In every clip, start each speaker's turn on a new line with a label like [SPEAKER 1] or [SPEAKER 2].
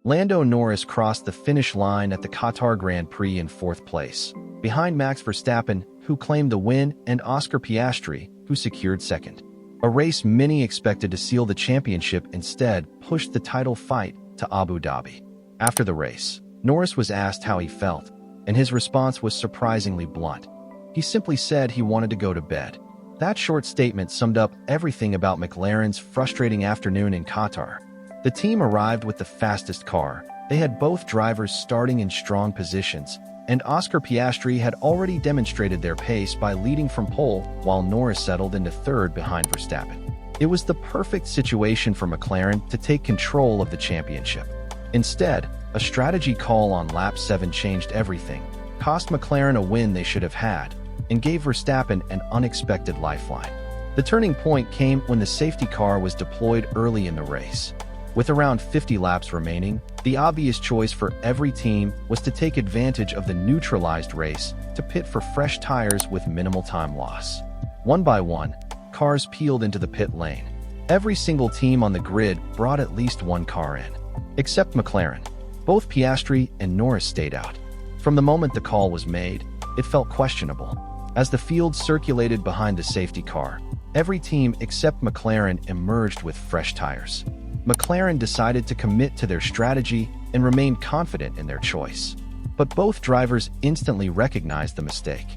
[SPEAKER 1] Lando Norris crossed the finish line at the Qatar Grand Prix in 4th place, behind Max Verstappen, who claimed the win, and Oscar Piastri, who secured 2nd. A race many expected to seal the championship instead pushed the title fight to Abu Dhabi. After the race, Norris was asked how he felt, and his response was surprisingly blunt. He simply said he wanted to go to bed. That short statement summed up everything about McLaren's frustrating afternoon in Qatar. The team arrived with the fastest car. They had both drivers starting in strong positions, and Oscar Piastri had already demonstrated their pace by leading from pole, while Norris settled into 3rd behind Verstappen. It was the perfect situation for McLaren to take control of the championship. Instead, a strategy call on lap 7 changed everything, cost McLaren a win they should have had, and gave Verstappen an unexpected lifeline. The turning point came when the safety car was deployed early in the race. With around 50 laps remaining, the obvious choice for every team was to take advantage of the neutralized race to pit for fresh tires with minimal time loss. One by one, cars peeled into the pit lane. Every single team on the grid brought at least one car in, except McLaren. Both Piastri and Norris stayed out. From the moment the call was made, it felt questionable. As the field circulated behind the safety car, every team except McLaren emerged with fresh tires. McLaren decided to commit to their strategy and remained confident in their choice. But both drivers instantly recognized the mistake.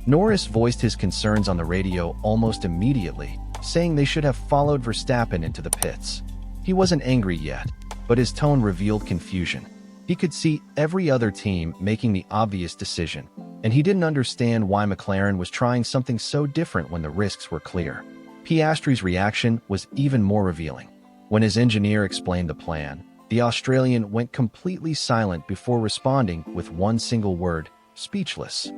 [SPEAKER 1] Norris voiced his concerns on the radio almost immediately, saying they should have followed Verstappen into the pits. He wasn't angry yet, but his tone revealed confusion. He could see every other team making the obvious decision, and he didn't understand why McLaren was trying something so different when the risks were clear. Piastri's reaction was even more revealing. When his engineer explained the plan, the Australian went completely silent before responding with one single word: speechless.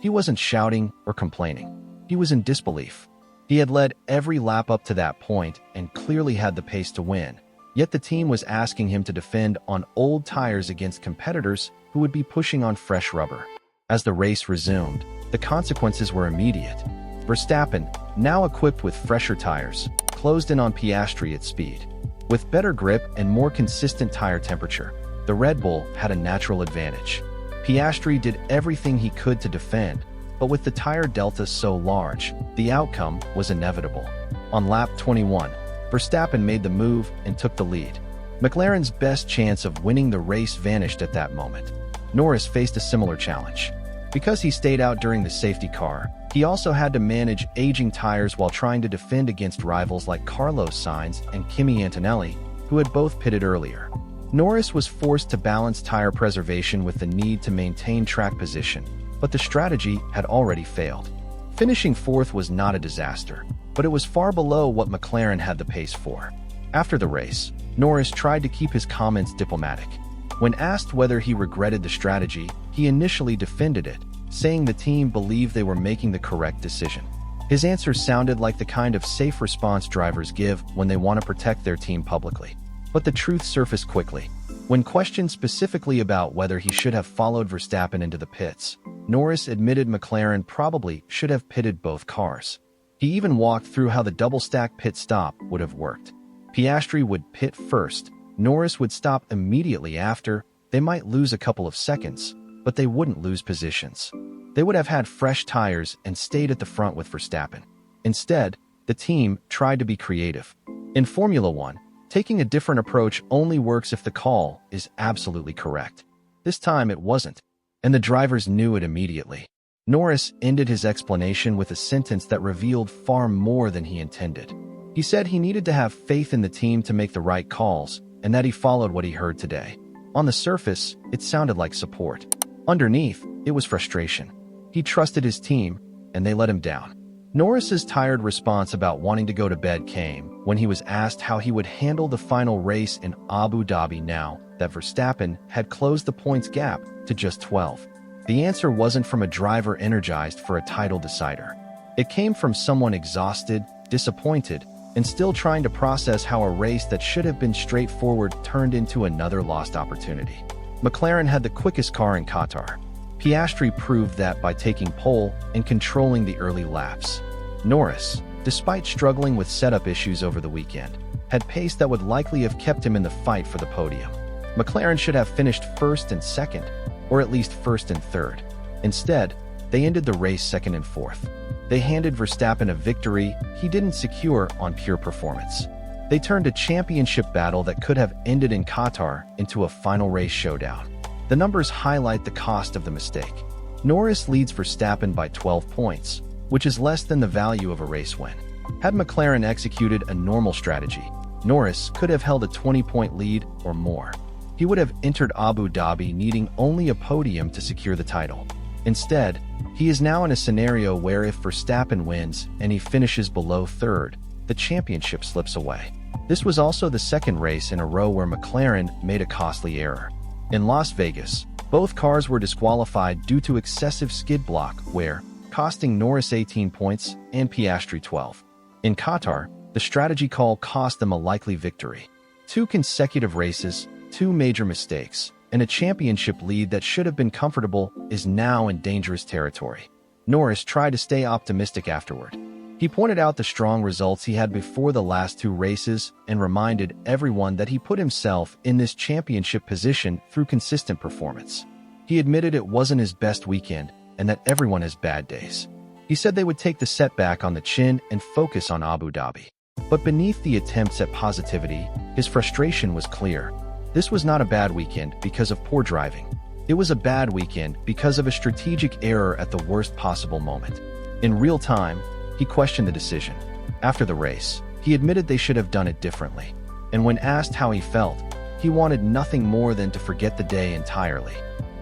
[SPEAKER 1] He wasn't shouting or complaining. He was in disbelief. He had led every lap up to that point and clearly had the pace to win, yet the team was asking him to defend on old tires against competitors who would be pushing on fresh rubber. As the race resumed, the consequences were immediate. Verstappen, now equipped with fresher tires, closed in on Piastri at speed. With better grip and more consistent tire temperature, the Red Bull had a natural advantage. Piastri did everything he could to defend, but with the tire delta so large, the outcome was inevitable. On lap 21, Verstappen made the move and took the lead. McLaren's best chance of winning the race vanished at that moment. Norris faced a similar challenge. Because he stayed out during the safety car, he also had to manage aging tires while trying to defend against rivals like Carlos Sainz and Kimi Antonelli, who had both pitted earlier. Norris was forced to balance tire preservation with the need to maintain track position, but the strategy had already failed. Finishing 4th was not a disaster, but it was far below what McLaren had the pace for. After the race, Norris tried to keep his comments diplomatic. When asked whether he regretted the strategy, he initially defended it, saying the team believed they were making the correct decision. His answer sounded like the kind of safe response drivers give when they want to protect their team publicly. But the truth surfaced quickly. When questioned specifically about whether he should have followed Verstappen into the pits, Norris admitted McLaren probably should have pitted both cars. He even walked through how the double-stack pit stop would have worked. Piastri would pit first, Norris would stop immediately after. They might lose a couple of seconds, but they wouldn't lose positions. They would have had fresh tires and stayed at the front with Verstappen. Instead, the team tried to be creative. In Formula One, taking a different approach only works if the call is absolutely correct. This time it wasn't, and the drivers knew it immediately. Norris ended his explanation with a sentence that revealed far more than he intended. He said he needed to have faith in the team to make the right calls, and that he followed what he heard today. On the surface, it sounded like support. Underneath, it was frustration. He trusted his team, and they let him down. Norris's tired response about wanting to go to bed came when he was asked how he would handle the final race in Abu Dhabi now that Verstappen had closed the points gap to just 12. The answer wasn't from a driver energized for a title decider. It came from someone exhausted, disappointed, and still trying to process how a race that should have been straightforward turned into another lost opportunity. McLaren had the quickest car in Qatar. Piastri proved that by taking pole and controlling the early laps. Norris, despite struggling with setup issues over the weekend, had pace that would likely have kept him in the fight for the podium. McLaren should have finished first and second, or at least first and third. Instead, they ended the race second and fourth. They handed Verstappen a victory he didn't secure on pure performance. They turned a championship battle that could have ended in Qatar into a final race showdown. The numbers highlight the cost of the mistake. Norris leads Verstappen by 12 points, which is less than the value of a race win. Had McLaren executed a normal strategy, Norris could have held a 20-point lead or more. He would have entered Abu Dhabi needing only a podium to secure the title. Instead, he is now in a scenario where if Verstappen wins and he finishes below third, the championship slips away. This was also the second race in a row where McLaren made a costly error. In Las Vegas, both cars were disqualified due to excessive skid block wear, costing Norris 18 points and Piastri 12. In Qatar, the strategy call cost them a likely victory. 2 consecutive races, 2 major mistakes, and a championship lead that should have been comfortable is now in dangerous territory. Norris tried to stay optimistic afterward. He pointed out the strong results he had before the last 2 races and reminded everyone that he put himself in this championship position through consistent performance. He admitted it wasn't his best weekend and that everyone has bad days. He said they would take the setback on the chin and focus on Abu Dhabi. But beneath the attempts at positivity, his frustration was clear. This was not a bad weekend because of poor driving. It was a bad weekend because of a strategic error at the worst possible moment. In real time, he questioned the decision. After the race, he admitted they should have done it differently. And when asked how he felt, he wanted nothing more than to forget the day entirely.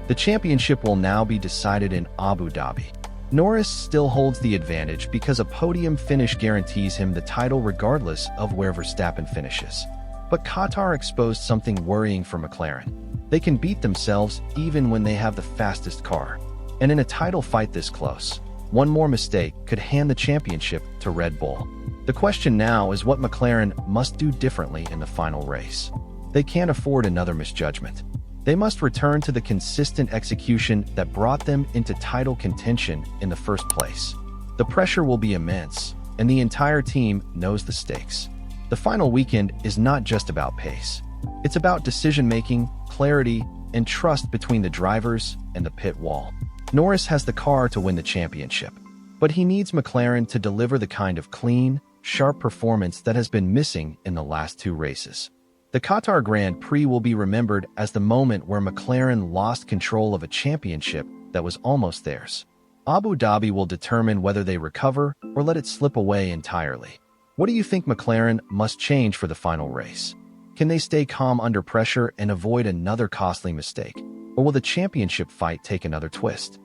[SPEAKER 1] The championship will now be decided in Abu Dhabi. Norris still holds the advantage because a podium finish guarantees him the title regardless of where Verstappen finishes. But Qatar exposed something worrying for McLaren. They can beat themselves even when they have the fastest car. And in a title fight this close, one more mistake could hand the championship to Red Bull. The question now is what McLaren must do differently in the final race. They can't afford another misjudgment. They must return to the consistent execution that brought them into title contention in the first place. The pressure will be immense, and the entire team knows the stakes. The final weekend is not just about pace. It's about decision-making, clarity, and trust between the drivers and the pit wall. Norris has the car to win the championship, but he needs McLaren to deliver the kind of clean, sharp performance that has been missing in the last 2 races. The Qatar Grand Prix will be remembered as the moment where McLaren lost control of a championship that was almost theirs. Abu Dhabi will determine whether they recover or let it slip away entirely. What do you think McLaren must change for the final race? Can they stay calm under pressure and avoid another costly mistake? Or will the championship fight take another twist?